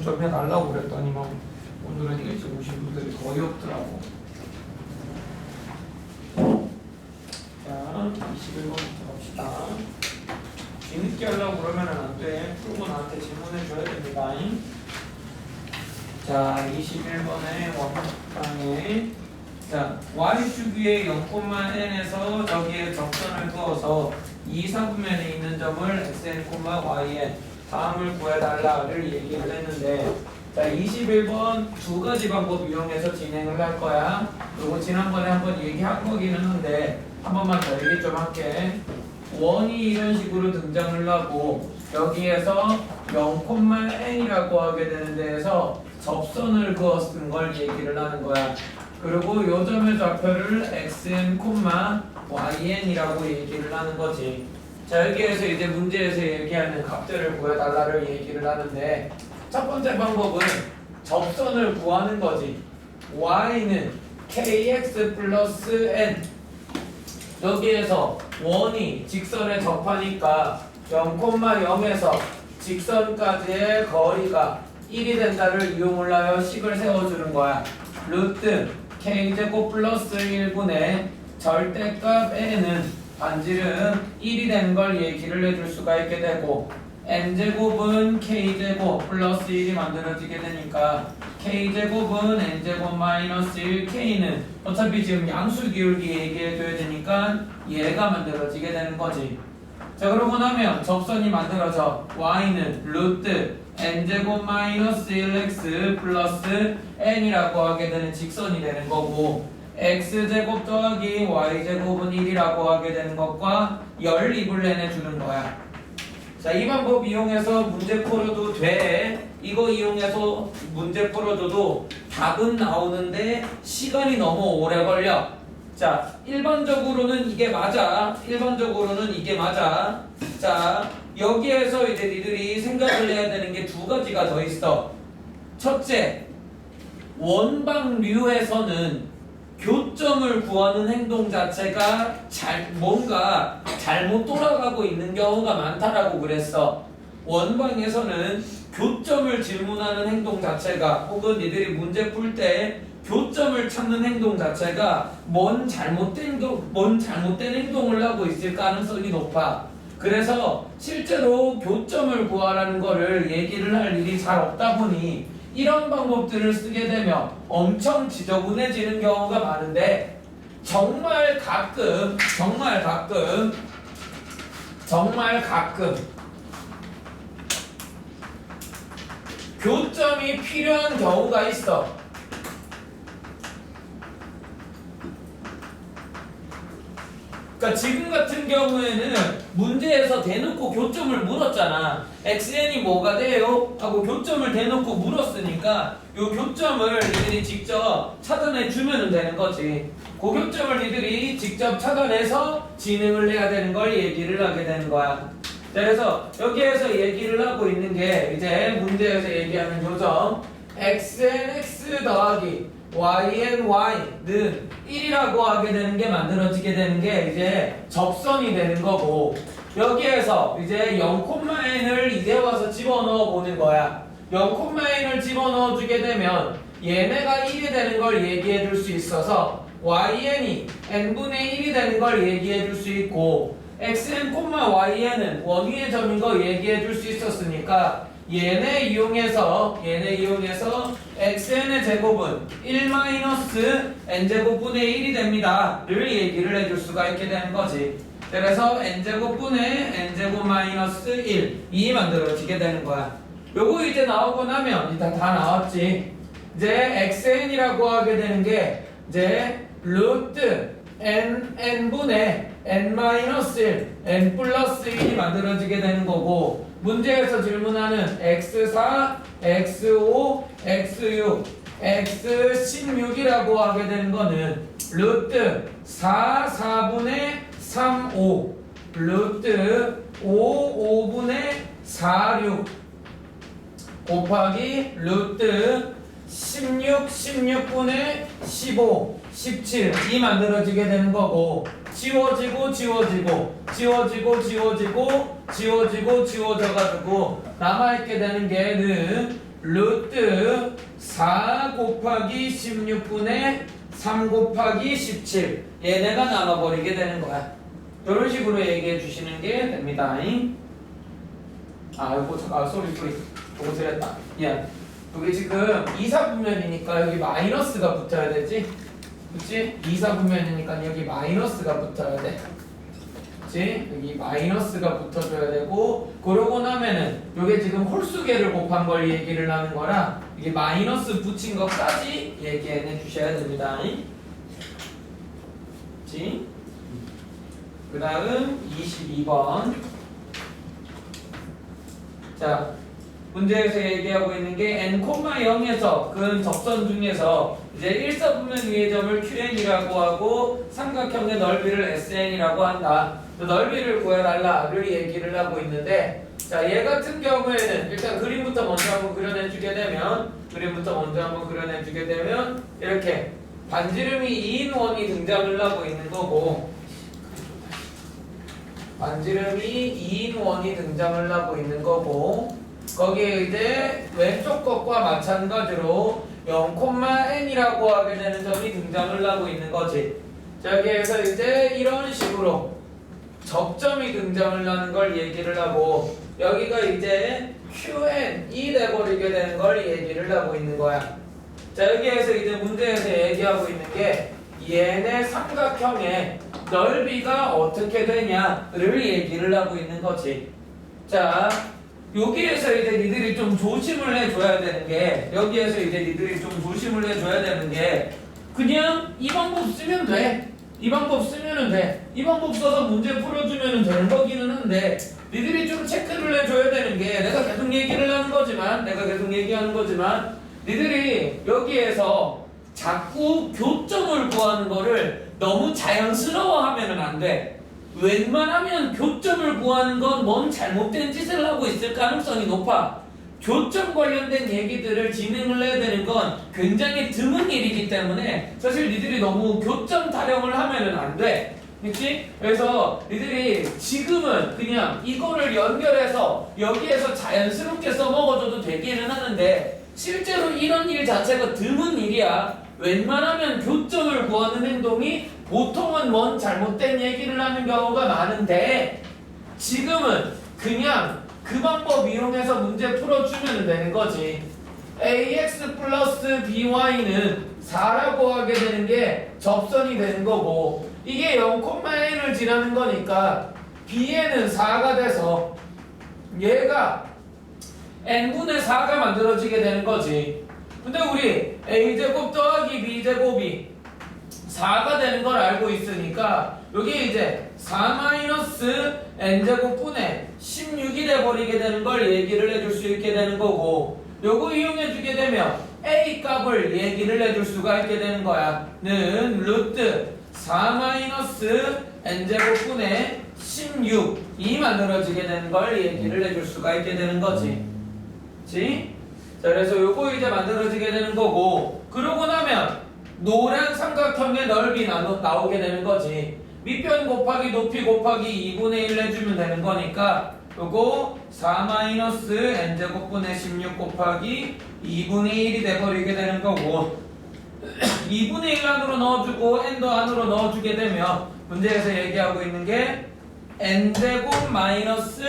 좀 해달라고 그랬더니만 오늘은 일찍 오신 분들이 거의 없더라고. 자, 21번부터 갑시다. 뒤늦게 하려고 그러면 안 돼. 풀고 나한테 질문해 줘야 됩니다. 자, 21번의 원방에 자, y축 위에 0,n에서 저기에 적선을 그어서 2, 4분면에 있는 점을 xn, yn 다음을 구해달라를 얘기를 했는데 자, 21번 두 가지 방법 이용해서 진행을 할 거야. 그리고 지난번에 한번 얘기한 거기는 한데 한 번만 더 얘기 좀 할게. 원이 이런 식으로 등장을 하고 여기에서 0,n이라고 하게 되는 데에서 접선을 그어 쓴 걸 얘기를 하는 거야. 그리고 요 점의 좌표를 xn, yn이라고 얘기를 하는 거지. 자, 여기에서 이제 문제에서 얘기하는 값들을 구해달라를 얘기를 하는데 첫 번째 방법은 접선을 구하는 거지. y는 kx 플러스 n 여기에서 원이 직선에 접하니까 0,0에서 직선까지의 거리가 1이 된다를 이용을 하여 식을 세워주는 거야. 루트 k제곱 플러스 1분의 절대값 n은 반지름 1이 된 걸 얘기를 해줄 수가 있게 되고 n제곱은 k제곱 플러스 1이 만들어지게 되니까 k제곱은 n제곱 마이너스 1 k는 어차피 지금 양수 기울기 얘기해줘야 되니까 얘가 만들어지게 되는 거지. 자, 그러고 나면 접선이 만들어져. y는 루트 n제곱 마이너스 1x 플러스 n이라고 하게 되는 직선이 되는 거고 x제곱 더하기 y제곱은 1이라고 하게 되는 것과 열2분을 내주는 거야. 자, 이 방법 이용해서 문제 풀어도 돼. 이거 이용해서 문제 풀어줘도 답은 나오는데 시간이 너무 오래 걸려. 자, 일반적으로는 이게 맞아. 자, 여기에서 이제 니들이 생각을 해야 되는 게 두 가지가 더 있어. 첫째, 원방류에서는 교점을 구하는 행동 자체가 뭔가 잘못 돌아가고 있는 경우가 많다라고 그랬어. 원방에서는 교점을 질문하는 행동 자체가 혹은 니들이 문제 풀 때 교점을 찾는 행동 자체가 뭔 잘못된 행동을 하고 있을 가능성이 높아. 그래서 실제로 교점을 구하라는 거를 얘기를 할 일이 잘 없다 보니 이런 방법들을 쓰게 되면 엄청 지저분해지는 경우가 많은데 정말 가끔 교점이 필요한 경우가 있어. 그러니까 지금 같은 경우에는 문제에서 대놓고 교점을 물었잖아. xn이 뭐가 돼요? 하고 교점을 대놓고 물었으니까 요 교점을 니들이 직접 찾아내 주면 되는 거지. 그 교점을 니들이 직접 찾아내서 진행을 해야 되는 걸 얘기를 하게 되는 거야. 그래서 여기에서 얘기를 하고 있는 게 이제 문제에서 얘기하는 교점 xnx 더하기 yny는 1이라고 하게 되는 게 만들어지게 되는 게 이제 접선이 되는 거고 여기에서 이제 0,n을 이제 와서 집어넣어 보는 거야. 0,n을 집어넣어 주게 되면 얘네가 1이 되는 걸 얘기해 줄 수 있어서yn이 n분의 1이 되는 걸 얘기해 줄 수 있고 xn, yn은 원위의 점인 거 얘기해 줄 수 있었으니까 얘네 이용해서 xn의 제곱은 1 마이너스 n제곱분의 1이 됩니다 를 얘기를 해줄 수가 있게 되는 거지. 그래서 n제곱분의 n제곱 마이너스 1 이 만들어지게 되는 거야. 요거 이제 나오고 나면 일단 다 나왔지. 이제 xn이라고 하게 되는 게 이제 루트 n분의 n-1 n 플러스 1이 만들어지게 되는 거고 문제에서 질문하는 x4, x5, x6, x16이라고 하게 되는 거는 루트 4, 4분의 3, 5 루트 5, 5분의 4, 6 곱하기 루트 16, 16분의 15, 17 이 만들어지게 되는 거고 지워지고 지워져가지고 남아있게 되는 게는 루트 4 곱하기 16분의 3 곱하기 17 얘네가 나눠버리게 되는 거야. 이런 식으로 얘기해 주시는 게 됩니다. 이거 잠깐 소리 이거 드렸다. 미안. 여기 지금 이사분면이니까 여기 마이너스가 붙어야 되지? 그치? 이사분면이니까 여기 마이너스가 붙어야 돼. 그치? 여기 마이너스가 붙어줘야 되고, 그러고 나면은 요게 지금 홀수계를 곱한 걸 얘기를 하는 거라 이게 마이너스 붙인 것까지 얘기해 주셔야 됩니다. 그치? 그 다음 22번. 자, 문제에서 얘기하고 있는 게 n,0에서 근 접선 중에서 이제 1사분면 위의 점을 qn이라고 하고 삼각형의 넓이를 sn이라고 한다. 넓이를 구해달라를 얘기를 하고 있는데, 자, 얘 같은 경우에는 일단 그림부터 먼저 한번 그려내주게 되면 이렇게 반지름이 2인 원이 등장을 하고 있는 거고, 거기에 이제 왼쪽 것과 마찬가지로 0,n이라고 하게 되는 점이 등장을 하고 있는 거지. 자, 여기에서 이제 이런 식으로 접점이 등장을 하는 걸 얘기를 하고, 여기가 이제 qn이 돼버리게 되는 걸 얘기를 하고 있는 거야. 자, 여기에서 이제 문제에서 얘기하고 있는 게 얘네 삼각형의 넓이가 어떻게 되냐를 얘기를 하고 있는 거지. 자, 여기에서 이제 니들이 좀 조심을 해줘야 되는 게, 그냥 이 방법 쓰면 돼. 이 방법 써서 문제 풀어주면 되는 거기는 한데, 니들이 좀 체크를 해줘야 되는 게, 내가 계속 얘기하는 거지만 니들이 여기에서 자꾸 교점을 구하는 거를 너무 자연스러워하면은 안 돼. 웬만하면 교점을 구하는 건 뭔 잘못된 짓을 하고 있을 가능성이 높아. 교점 관련된 얘기들을 진행을 해야 되는 건 굉장히 드문 일이기 때문에 사실 니들이 너무 교점 타령을 하면은 안 돼. 그치? 그래서 니들이 지금은 그냥 이거를 연결해서 여기에서 자연스럽게 써먹어줘도 되기는 하는데, 실제로 이런 일 자체가 드문 일이야. 웬만하면 교점을 구하는 행동이 보통은 뭔 잘못된 얘기를 하는 경우가 많은데, 지금은 그냥 그 방법 이용해서 문제 풀어주면 되는 거지. ax 플러스 by는 4라고 하게 되는 게 접선이 되는 거고, 이게 0,n을 지나는 거니까 bn은 4가 돼서 얘가 n분의 4가 만들어지게 되는 거지. 근데 우리 a제곱 더하기 b제곱이 4가 되는 걸 알고 있으니까 여기 이제 4 마이너스 n제곱분의 16이 돼버리게 되는 걸 얘기를 해줄 수 있게 되는 거고, 요거 이용해주게 되면 a 값을 얘기를 해줄 수가 있게 되는 거야. 는 루트 4 마이너스 n제곱분의 16이 만들어지게 되는 걸 얘기를 해줄 수가 있게 되는 거지. 그치? 자, 그래서 요거 이제 만들어지게 되는 거고, 그러고 나면 노란 삼각형의 넓이 나오게 되는 거지. 밑변 곱하기 높이 곱하기 2분의 1 해주면 되는 거니까 요거 4 마이너스 n제곱분의 16 곱하기 2분의 1이 돼버리게 되는 거고, 2분의 1 안으로 넣어주고 n도 안으로 넣어주게 되면 문제에서 얘기하고 있는 게 n제곱 마이너스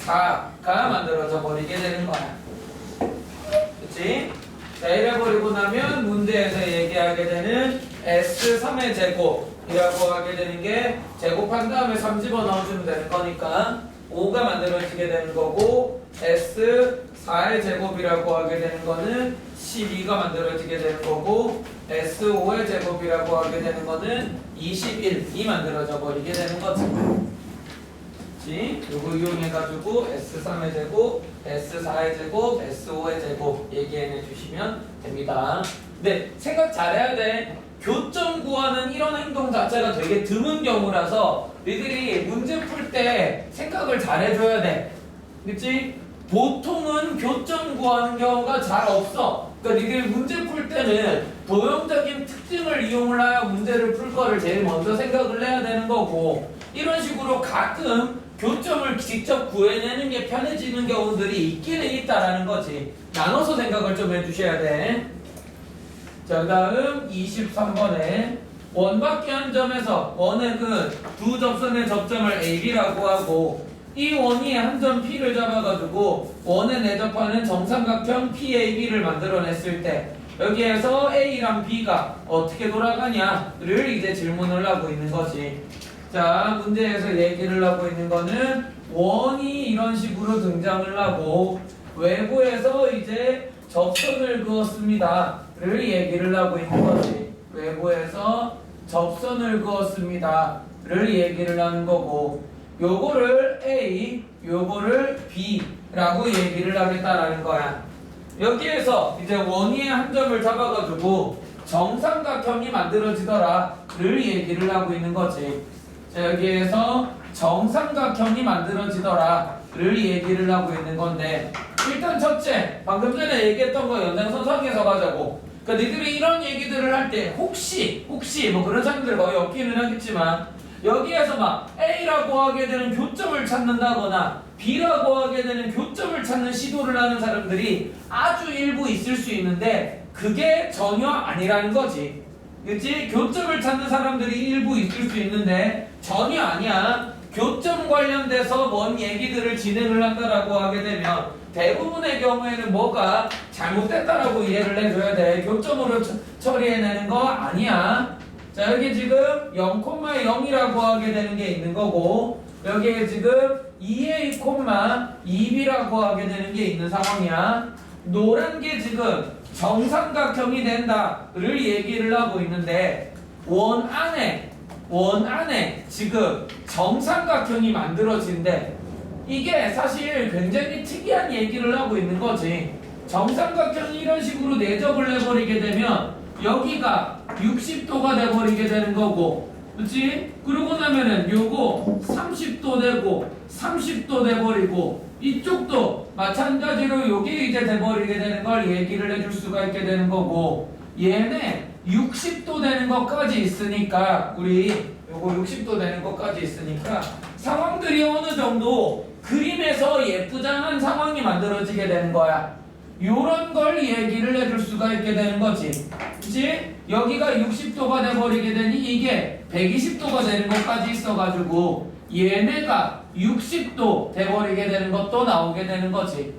4가 만들어져 버리게 되는 거야. 그치? 자, 이래버리고 나면 문제에서 얘기하게 되는 S3의 제곱이라고 하게 되는 게 제곱한 다음에 3 집어넣어주면 되는 거니까 5가 만들어지게 되는 거고, S4의 제곱이라고 하게 되는 거는 12가 만들어지게 되는 거고, S5의 제곱이라고 하게 되는 거는 21이 만들어져 버리게 되는 거지. 요거 이용해가지고 S3의 제곱, S4의 제곱, S5의 제곱 얘기해 주시면 됩니다. 근데 생각 잘해야 돼. 교점 구하는 이런 행동 자체가 되게 드문 경우라서 니들이 문제 풀 때 생각을 잘해줘야 돼. 그치? 보통은 교점 구하는 경우가 잘 없어. 그러니까 니들이 문제 풀 때는 도형적인 특징을 이용을 하여 문제를 풀 거를 제일 먼저 생각을 해야 되는 거고, 이런 식으로 가끔 교점을 직접 구해내는 게 편해지는 경우들이 있기는 있다라는 거지. 나눠서 생각을 좀 해주셔야 돼. 자, 다음 23번에 원밖에 한 점에서 원의 그 두 접선의 접점을 AB라고 하고 이 원이 한 점 P를 잡아가지고 원에 내접하는 정삼각형 PAB를 만들어냈을 때 여기에서 A랑 B가 어떻게 돌아가냐를 이제 질문을 하고 있는 거지. 자, 문제에서 얘기를 하고 있는 거는 원이 이런 식으로 등장을 하고 외부에서 이제 접선을 그었습니다를 얘기를 하고 있는 거지. 외부에서 접선을 그었습니다를 얘기를 하는 거고 요거를 A, 요거를 B라고 얘기를 하겠다라는 거야. 여기에서 이제 원위의 한 점을 잡아가지고 정삼각형이 만들어지더라를 얘기를 하고 있는 거지. 자, 여기에서 정삼각형이 만들어지더라를 얘기를 하고 있는 건데 일단 첫째, 방금 전에 얘기했던 거 연장선상에서 가자고. 그러니까 니들이 이런 얘기들을 할 때 혹시 뭐 그런 사람들 거의 없기는 하겠지만 여기에서 막 A라고 하게 되는 교점을 찾는다거나 B라고 하게 되는 교점을 찾는 시도를 하는 사람들이 아주 일부 있을 수 있는데 그게 전혀 아니라는 거지. 그치? 교점을 찾는 사람들이 일부 있을 수 있는데 전혀 아니야. 교점 관련돼서 뭔 얘기들을 진행을 한다라고 하게 되면 대부분의 경우에는 뭐가 잘못됐다라고 이해를 해줘야 돼. 교점으로 처리해내는 거 아니야. 자, 여기 지금 0,0이라고 하게 되는 게 있는 거고 여기에 지금 2a, 2b라고 하게 되는 게 있는 상황이야. 노란 게 지금 정삼각형이 된다를 얘기를 하고 있는데 원 안에 지금 정삼각형이 만들어진대. 이게 사실 굉장히 특이한 얘기를 하고 있는 거지. 정삼각형이 이런 식으로 내접을 해버리게 되면 여기가 60도가 돼버리게 되는 거고, 그치? 그러고 나면은 요거 30도 되고 30도 돼버리고 이쪽도 마찬가지로 요게 이제 돼버리게 되는 걸 얘기를 해줄 수가 있게 되는 거고 얘네 60도 되는 것까지 있으니까 우리 요거 60도 되는 것까지 있으니까 상황들이 어느 정도 그림에서 예쁘장한 상황이 만들어지게 되는 거야. 요런 걸 얘기를 해줄 수가 있게 되는 거지. 그치? 여기가 60도가 돼버리게 되니 이게 120도가 되는 것까지 있어가지고 얘네가 60도 돼버리게 되는 것도 나오게 되는 거지.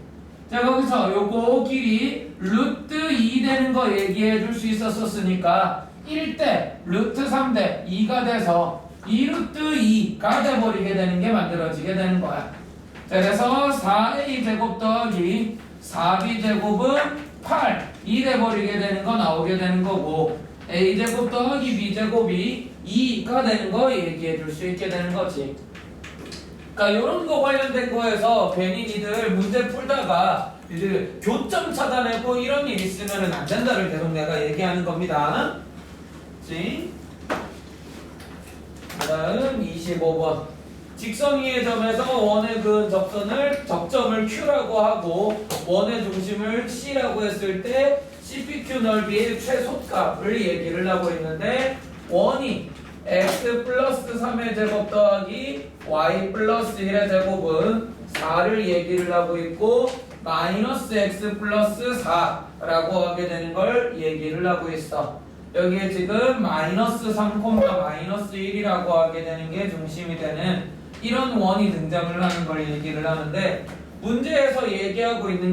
자, 거기서 요거 길이 루트 2 되는 거 얘기해 줄 수 있었으니까 1대 루트 3대 2가 돼서 2루트 2가 돼버리게 되는 게 만들어지게 되는 거야. 자, 그래서 4a 제곱 더하기 4b 제곱은 8이 돼버리게 되는 거 나오게 되는 거고 a 제곱 더하기 b 제곱이 2가 되는 거 얘기해 줄 수 있게 되는 거지. 그러니까 이런 거 관련된 거에서 괜히 니들 문제 풀다가 이제 교점 찾아내고 이런 일 있으면은 안 된다를 계속 내가 얘기하는 겁니다. 그치? 그 다음 25번. 직선위의 점에서 원의 그은 접점을 Q라고 하고 원의 중심을 C라고 했을 때 CPQ 넓이의 최소값을 얘기를 하고 있는데 원이 x 플러스 3의 제곱 더하기 y 플러스 1의 제곱은 4를 얘기를 하고 있고 마이너스 x 플러스 4라고 하게 되는 걸 얘기를 하고 있어. 여기에 지금 마이너스 3, 마이너스 1이라고 하게 되는 게 중심이 되는 이런 원이 등장을 하는 걸 얘기를 하는데 문제에서 얘기하고 있는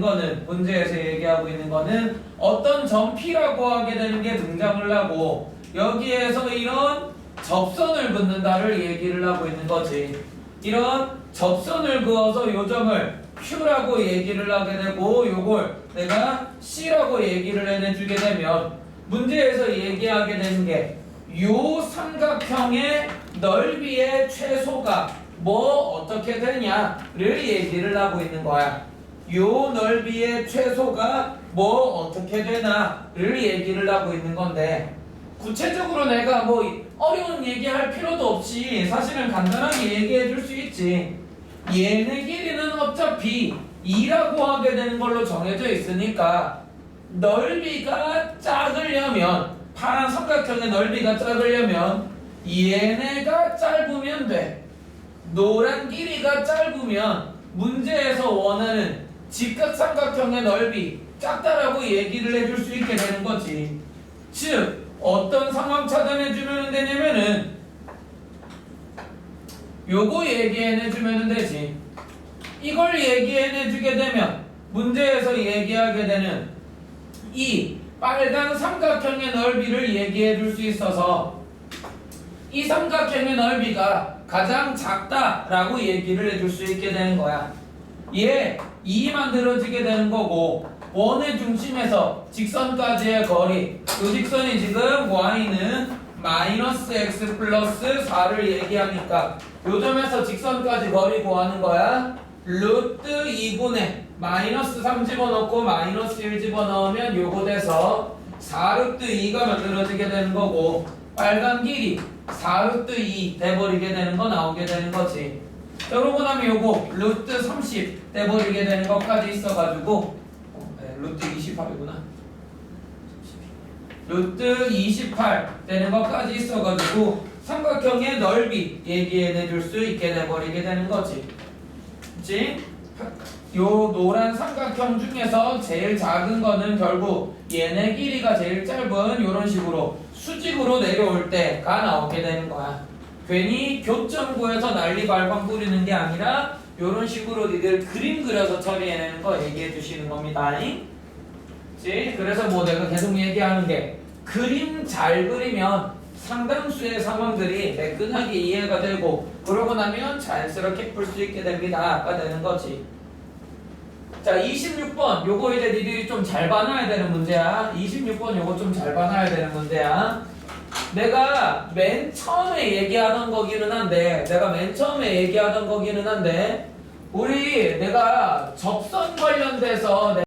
거는 어떤 점 P라고 하게 되는 게 등장을 하고 여기에서 이런 접선을 긋는다를 얘기를 하고 있는 거지. 이런 접선을 그어서 요 점을 Q라고 얘기를 하게 되고 요걸 내가 C라고 얘기를 해주게 되면 문제에서 얘기하게 되는 게 요 삼각형의 넓이의 최소가 뭐 어떻게 되냐를 얘기를 하고 있는 거야. 요 넓이의 최소가 뭐 어떻게 되나를 얘기를 하고 있는 건데 구체적으로 내가 뭐 어려운 얘기할 필요도 없이 사실은 간단하게 얘기해 줄 수 있지. 얘네 길이는 어차피 2라고 하게 되는 걸로 정해져 있으니까 넓이가 작으려면 파란 삼각형의 넓이가 작으려면 얘네가 짧으면 돼. 노란 길이가 짧으면 문제에서 원하는 직각삼각형의 넓이 작다라고 얘기를 해줄 수 있게 되는 거지. 즉 어떤 상황 찾아내주면 되냐면은 요거 얘기해내주면 되지. 이걸 얘기해내주게 되면 문제에서 얘기하게 되는 이 빨간 삼각형의 넓이를 얘기해줄 수 있어서 이 삼각형의 넓이가 가장 작다라고 얘기를 해줄 수 있게 되는 거야. 얘 2 만들어지게 되는 거고 원의 중심에서 직선까지의 거리 이 직선이 지금 y는 마이너스 x 플러스 4를 얘기하니까 요 점에서 직선까지 거리 구하는 거야. 루트 2분의 마이너스 3 집어넣고 마이너스 1 집어넣으면 요거 돼서 4루트 2가 만들어지게 되는 거고 빨간 길이 4루트 2 돼버리게 되는 거 나오게 되는 거지. 그러고 나면 요거 루트 30 돼버리게 되는 것까지 있어가지고 루트 28이구나. 루트 28 되는 것까지 있어가지고 삼각형의 넓이 얘기해내줄 수 있게 돼버리게 되는 거지. 그치? 요 노란 삼각형 중에서 제일 작은 거는 결국 얘네 길이가 제일 짧은 요런 식으로 수직으로 내려올 때가 나오게 되는 거야. 괜히 교점구에서 난리 발광 뿌리는 게 아니라 요런 식으로 니들 그림 그려서 처리해내는 거 얘기해 주시는 겁니다. 그치? 그래서 뭐 내가 계속 얘기하는 게 그림 잘 그리면 상당수의 상황들이 매끈하게 이해가 되고 그러고 나면 자연스럽게 풀 수 있게 됩니다가 되는 거지. 자 26번 요거 이제 니들이 좀 잘 봐놔야 되는 문제야. 26번 요거 좀 잘 봐놔야 되는 문제야. 내가 맨 처음에 얘기하던 거기는 한데 우리 내가 접선 관련돼서